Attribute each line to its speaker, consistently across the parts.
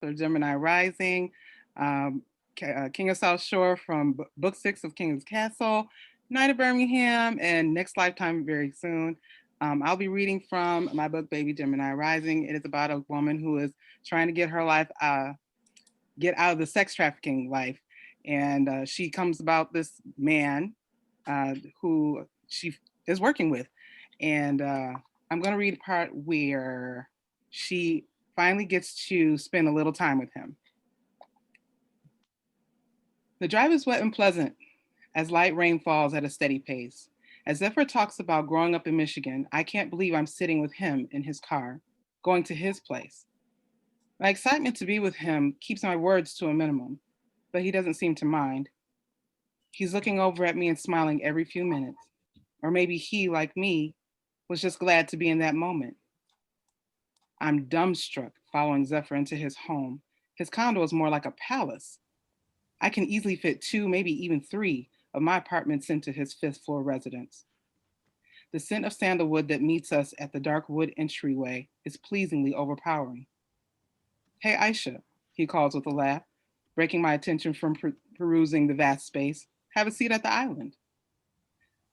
Speaker 1: or Gemini Rising, King of South Shore from Book Six of King's Castle, Knight of Birmingham, and Next Lifetime very soon. I'll be reading from my book, Baby Gemini Rising. It is about a woman who is trying to get her life, get out of the sex trafficking life. And she comes about this man who she is working with. And I'm going to read a part where she finally gets to spend a little time with him. The drive is wet and pleasant as light rain falls at a steady pace. As Zephyr talks about growing up in Michigan, I can't believe I'm sitting with him in his car, going to his place. My excitement to be with him keeps my words to a minimum, but he doesn't seem to mind. He's looking over at me and smiling every few minutes. Or maybe he, like me, was just glad to be in that moment. I'm dumbstruck following Zephyr into his home. His condo is more like a palace. I can easily fit two, maybe even three of my apartments into his fifth floor residence. The scent of sandalwood that meets us at the dark wood entryway is pleasingly overpowering. Hey, Aisha, he calls with a laugh, breaking my attention from perusing the vast space. Have a seat at the island.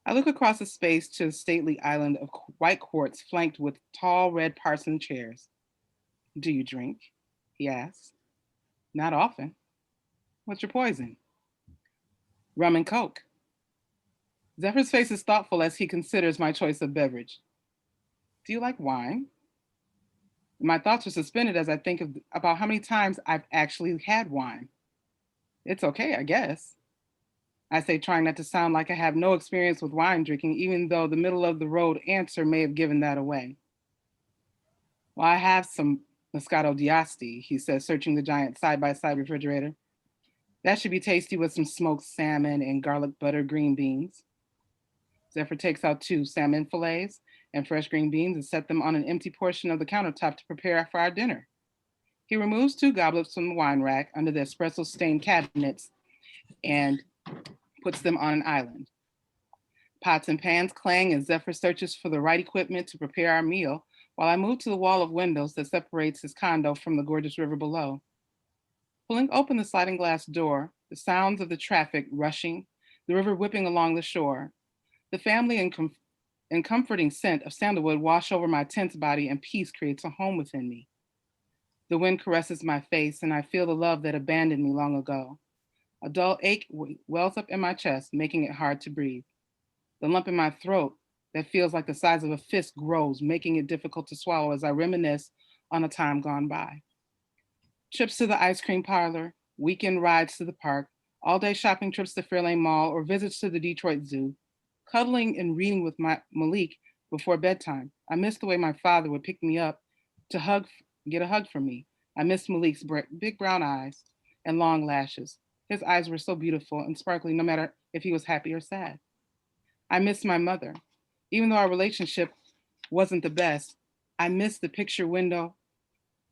Speaker 1: I look across the space to the stately island of white quartz flanked with tall red Parson chairs. Do you drink? He asks. Not often. What's your poison? Rum and coke. Zephyr's face is thoughtful as he considers my choice of beverage. Do you like wine? My thoughts are suspended as I think about how many times I've actually had wine. It's okay, I guess. I say, trying not to sound like I have no experience with wine drinking, even though the middle of the road answer may have given that away. Well, I have some Moscato d'Asti, he says, searching the giant side by side refrigerator. That should be tasty with some smoked salmon and garlic butter green beans. Zephyr takes out two salmon fillets and fresh green beans and set them on an empty portion of the countertop to prepare for our dinner. He removes two goblets from the wine rack under the espresso stained cabinets and puts them on an island. Pots and pans clang as Zephyr searches for the right equipment to prepare our meal while I move to the wall of windows that separates his condo from the gorgeous river below. Pulling open the sliding glass door, the sounds of the traffic rushing, the river whipping along the shore, the family and comforting scent of sandalwood wash over my tense body, and peace creates a home within me. The wind caresses my face, and I feel the love that abandoned me long ago. A dull ache wells up in my chest, making it hard to breathe. The lump in my throat that feels like the size of a fist grows, making it difficult to swallow as I reminisce on a time gone by. Trips to the ice cream parlor, weekend rides to the park, all day shopping trips to Fairlane Mall, or visits to the Detroit Zoo, cuddling and reading with Malik before bedtime. I miss the way my father would pick me up to get a hug from me. I miss Malik's big brown eyes and long lashes. His eyes were so beautiful and sparkly no matter if he was happy or sad. I miss my mother. Even though our relationship wasn't the best, I miss the picture window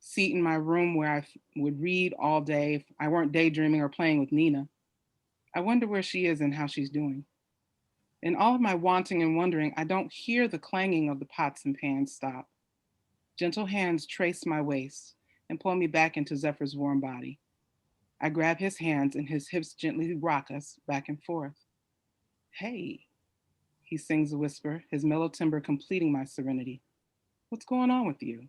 Speaker 1: seat in my room where I would read all day if I weren't daydreaming or playing with Nina. I wonder where she is and how she's doing. In all of my wanting and wondering, I don't hear the clanging of the pots and pans stop. Gentle hands trace my waist and pull me back into Zephyr's warm body. I grab his hands and his hips gently rock us back and forth. Hey, he sings a whisper, his mellow timbre completing my serenity. What's going on with you?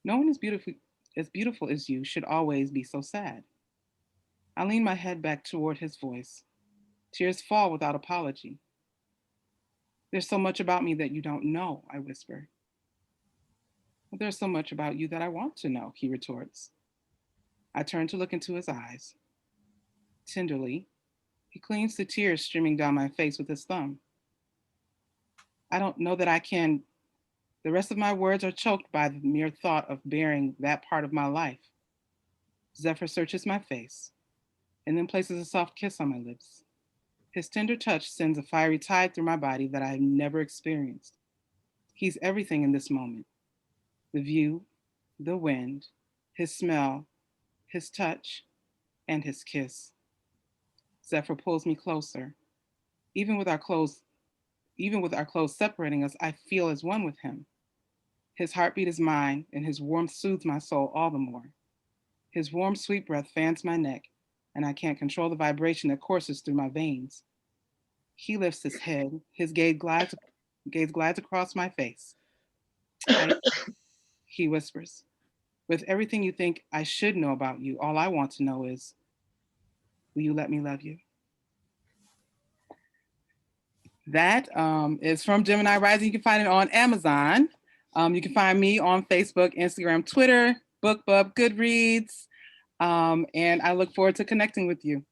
Speaker 1: No one as beautiful as you should always be so sad. I lean my head back toward his voice. Tears fall without apology. There's so much about me that you don't know, I whisper. Well, there's so much about you that I want to know, he retorts. I turn to look into his eyes. Tenderly, he cleans the tears streaming down my face with his thumb. I don't know that I can. The rest of my words are choked by the mere thought of bearing that part of my life. Zephyr searches my face and then places a soft kiss on my lips. His tender touch sends a fiery tide through my body that I have never experienced. He's everything in this moment: the view, the wind, his smell, his touch, and his kiss. Zephyr pulls me closer. Even with our clothes, Even with our clothes separating us, I feel as one with him. His heartbeat is mine, and his warmth soothes my soul all the more. His warm, sweet breath fans my neck, and I can't control the vibration that courses through my veins. He lifts his head, his gaze glides across my face. Type, he whispers. With everything you think I should know about you, all I want to know is, will you let me love you? That is from Gemini Rising. You can find it on Amazon. You can find me on Facebook, Instagram, Twitter, BookBub, Goodreads, and I look forward to connecting with you.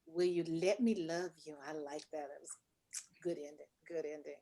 Speaker 2: Will you let me love you? I like that. It was good ending. Good ending.